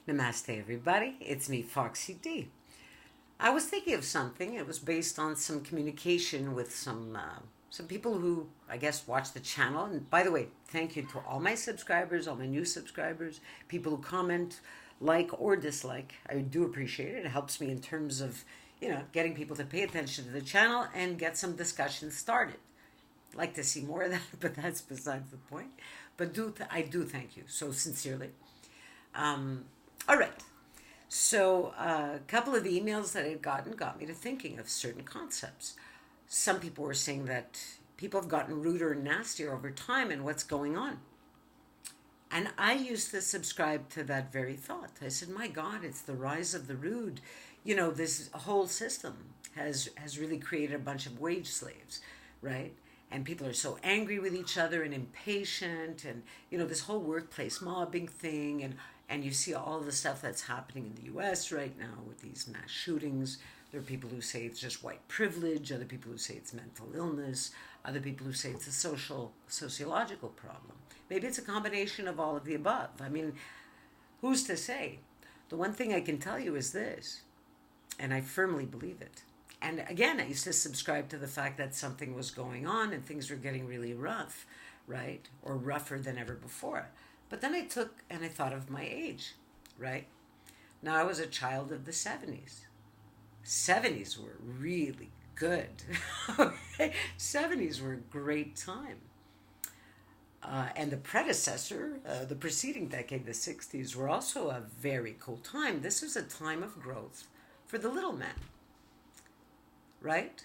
Namaste, everybody. It's me, Foxy D. I was thinking of something. It was based on some communication with some people who, I guess, watch the channel. And by the way, thank you to all my subscribers, all my new subscribers, people who comment, like or dislike. I do appreciate it. It helps me in terms of, getting people to pay attention to the channel and get some discussion started. Like to see more of that, but that's besides the point. But I do thank you so sincerely. All right. So a couple of the emails that I had gotten got me to thinking of certain concepts. Some people were saying that people have gotten ruder and nastier over time and what's going on. And I used to subscribe to that very thought. I said, my God, it's the rise of the rude. This whole system has really created a bunch of wage slaves, right? And people are so angry with each other and impatient and, this whole workplace mobbing thing. And you see all the stuff that's happening in the U.S. right now with these mass shootings. There are people who say it's just white privilege, other people who say it's mental illness, other people who say it's a sociological problem. Maybe it's a combination of all of the above. I mean, who's to say? The one thing I can tell you is this, and I firmly believe it. And again, I used to subscribe to the fact that something was going on and things were getting really rough, right? Or rougher than ever before. But then I thought of my age, right? Now, I was a child of the 70s. 70s were really good. Okay? 70s were a great time. And the predecessor, the preceding decade, the 60s, were also a very cool time. This was a time of growth for the little man, right?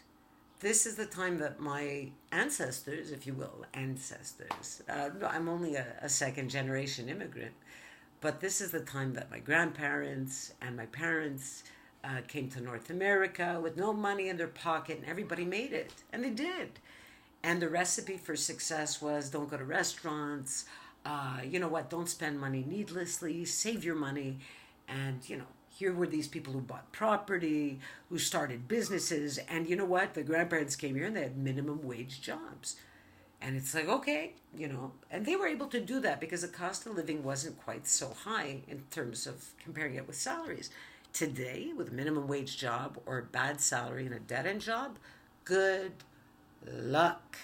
This is the time that my ancestors, if you will, I'm only a second generation immigrant, but this is the time that my grandparents and my parents came to North America with no money in their pocket, and everybody made it, and they did. And the recipe for success was don't go to restaurants, don't spend money needlessly, save your money, and, here were these people who bought property, who started businesses, and you know what? The grandparents came here and they had minimum wage jobs. And it's like, okay, and they were able to do that because the cost of living wasn't quite so high in terms of comparing it with salaries. Today, with a minimum wage job or a bad salary and a dead-end job, good luck,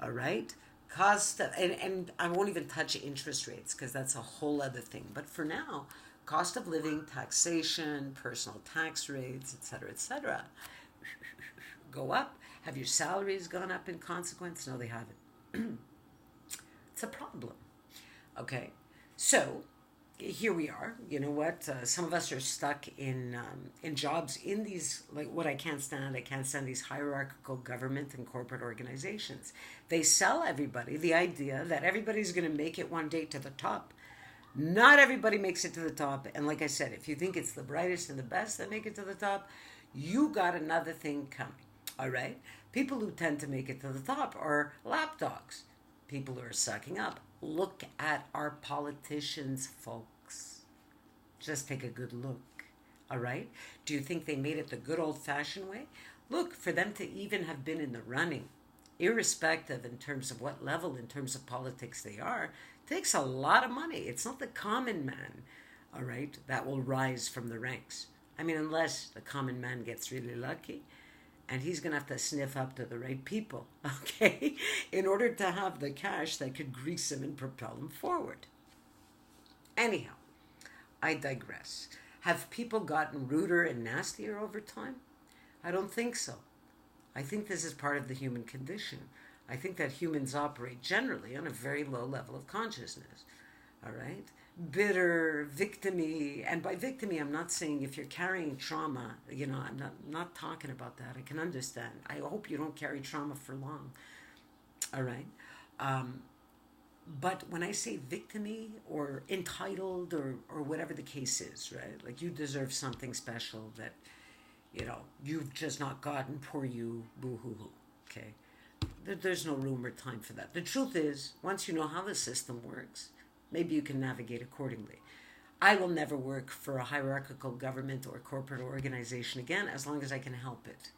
all right? And I won't even touch interest rates because that's a whole other thing. But for now, cost of living, taxation, personal tax rates, et cetera, go up. Have your salaries gone up in consequence? No, they haven't. It's a problem. Okay, so here we are. You know what? Some of us are stuck in jobs in these, like what I can't stand these hierarchical government and corporate organizations. They sell everybody the idea that everybody's going to make it one day to the top. Not everybody makes it to the top. And like I said, if you think it's the brightest and the best that make it to the top, you got another thing coming. All right? People who tend to make it to the top are lapdogs. People who are sucking up. Look at our politicians, folks. Just take a good look. All right? Do you think they made it the good old-fashioned way? Look, for them to even have been in the running, irrespective in terms of what level, in terms of politics they are, takes a lot of money. It's not the common man, all right, that will rise from the ranks. I mean, unless the common man gets really lucky, and he's going to have to sniff up to the right people, okay, in order to have the cash that could grease him and propel him forward. Anyhow, I digress. Have people gotten ruder and nastier over time? I don't think so. I think this is part of the human condition. I think that humans operate generally on a very low level of consciousness, all right? Bitter, victim-y, and by victim-y, I'm not saying if you're carrying trauma, I'm not talking about that. I can understand. I hope you don't carry trauma for long, all right? But when I say victim-y or entitled or whatever the case is, right? Like you deserve something special that, you've just not gotten, poor you, boo-hoo-hoo, okay? There's no room or time for that. The truth is, once you know how the system works, maybe you can navigate accordingly. I will never work for a hierarchical government or corporate organization again as long as I can help it.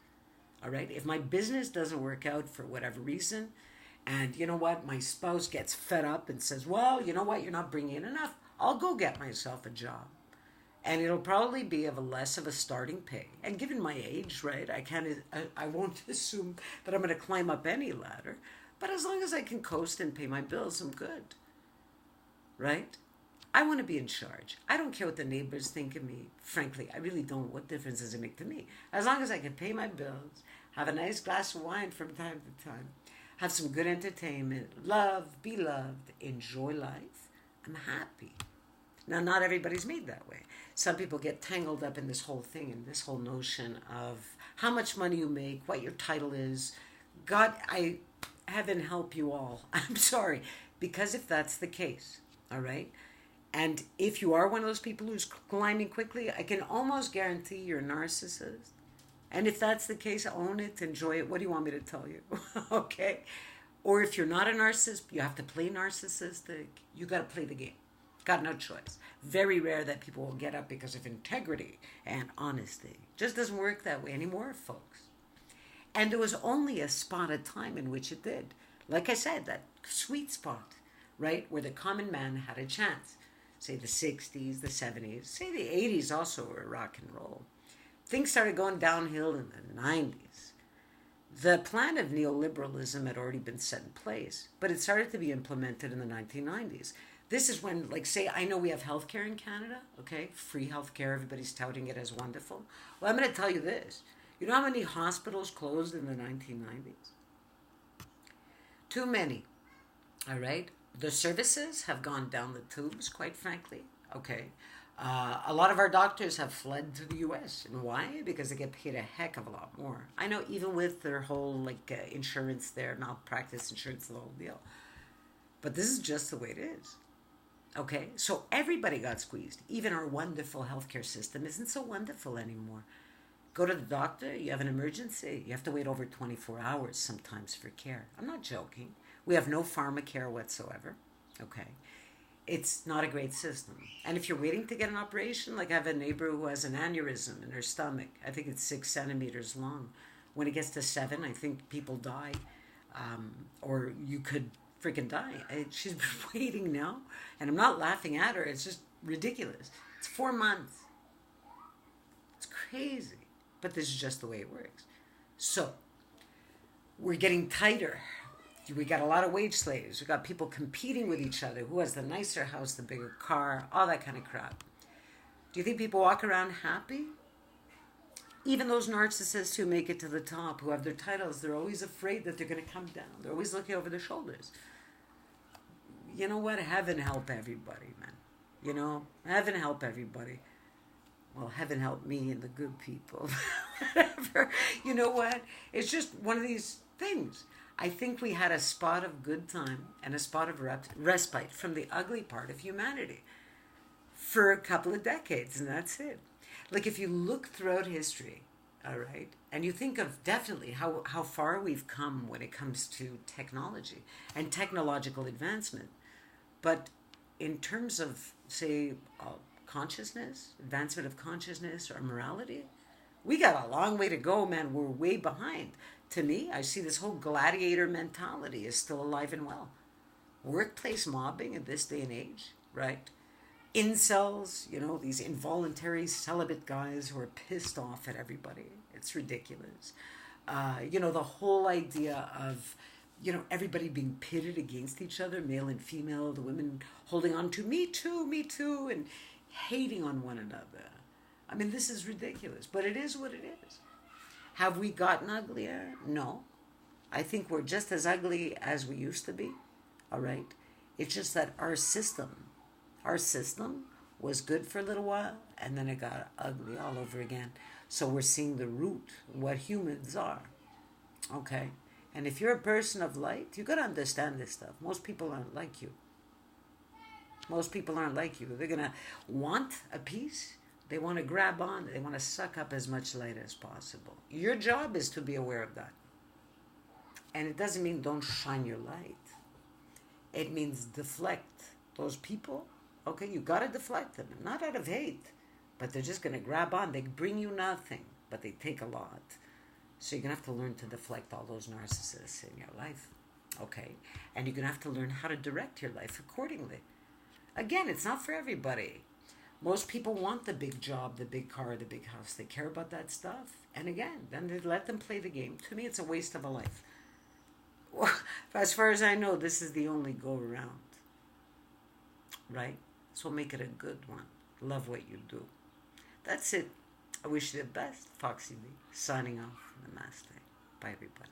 All right? If my business doesn't work out for whatever reason, and you know what, my spouse gets fed up and says, well, you know what, you're not bringing in enough, I'll go get myself a job. And it'll probably be of a less of a starting pay. And given my age, right, I won't assume that I'm going to climb up any ladder. But as long as I can coast and pay my bills, I'm good, right? I want to be in charge. I don't care what the neighbors think of me. Frankly, I really don't. What difference does it make to me? As long as I can pay my bills, have a nice glass of wine from time to time, have some good entertainment, love, be loved, enjoy life, I'm happy. Now, not everybody's made that way. Some people get tangled up in this whole thing, in this whole notion of how much money you make, what your title is. God, heaven help you all. I'm sorry. Because if that's the case, all right, and if you are one of those people who's climbing quickly, I can almost guarantee you're a narcissist. And if that's the case, own it, enjoy it. What do you want me to tell you? Okay? Or if you're not a narcissist, you have to play narcissistic. You got to play the game. Got no choice. Very rare that people will get up because of integrity and honesty. Just doesn't work that way anymore, folks. And there was only a spot of time in which it did. Like I said, that sweet spot, right, where the common man had a chance. Say the 60s, the 70s, say the 80s also were rock and roll. Things started going downhill in the 90s. The plan of neoliberalism had already been set in place, but it started to be implemented in the 1990s. This is when, like, say, I know we have healthcare in Canada, okay? Free healthcare, everybody's touting it as wonderful. Well, I'm going to tell you this. You know how many hospitals closed in the 1990s? Too many, all right? The services have gone down the tubes, quite frankly, okay? A lot of our doctors have fled to the U.S. And why? Because they get paid a heck of a lot more. I know, even with their whole, insurance there, malpractice insurance, the whole deal. But this is just the way it is. Okay? So everybody got squeezed. Even our wonderful healthcare system isn't so wonderful anymore. Go to the doctor, you have an emergency. You have to wait over 24 hours sometimes for care. I'm not joking. We have no pharmacare whatsoever. Okay? It's not a great system. And if you're waiting to get an operation, like I have a neighbor who has an aneurysm in her stomach. I think it's 6 centimeters long. When it gets to 7, I think people die. Or you could freaking die. She's been waiting now. And I'm not laughing at her. It's just ridiculous. It's 4 months. It's crazy. But this is just the way it works. So, we're getting tighter. We got a lot of wage slaves. We got people competing with each other. Who has the nicer house, the bigger car, all that kind of crap. Do you think people walk around happy? Even those narcissists who make it to the top, who have their titles, they're always afraid that they're going to come down. They're always looking over their shoulders. You know what? Heaven help everybody, man. You know, heaven help everybody. Well, heaven help me and the good people. Whatever. You know what? It's just one of these things. I think we had a spot of good time and a spot of respite from the ugly part of humanity for a couple of decades, and that's it. Like, if you look throughout history, all right, and you think of definitely how far we've come when it comes to technology and technological advancement, but in terms of, say, consciousness, advancement of consciousness or morality, we got a long way to go, man. We're way behind. To me, I see this whole gladiator mentality is still alive and well. Workplace mobbing in this day and age, right? Incels, you know, these involuntary celibate guys who are pissed off at everybody. It's ridiculous. You know, the whole idea of, you know, everybody being pitted against each other, male and female, the women holding on to me too, and hating on one another. I mean, this is ridiculous, but it is what it is. Have we gotten uglier? No. I think we're just as ugly as we used to be, all right? It's just that our system was good for a little while, and then it got ugly all over again. So we're seeing the root, what humans are, okay? And if you're a person of light, you got to understand this stuff. Most people aren't like you. Most people aren't like you. They're going to want a piece. They want to grab on. They want to suck up as much light as possible. Your job is to be aware of that. And it doesn't mean don't shine your light. It means deflect those people. Okay, you got to deflect them. Not out of hate, but they're just going to grab on. They bring you nothing, but they take a lot. So you're going to have to learn to deflect all those narcissists in your life. Okay? And you're going to have to learn how to direct your life accordingly. Again, it's not for everybody. Most people want the big job, the big car, the big house. They care about that stuff. And again, then they let them play the game. To me, it's a waste of a life. As far as I know, this is the only go around. Right? So make it a good one. Love what you do. That's it. I wish you the best. Foxy D. Signing off. Namaste. Bye, everybody.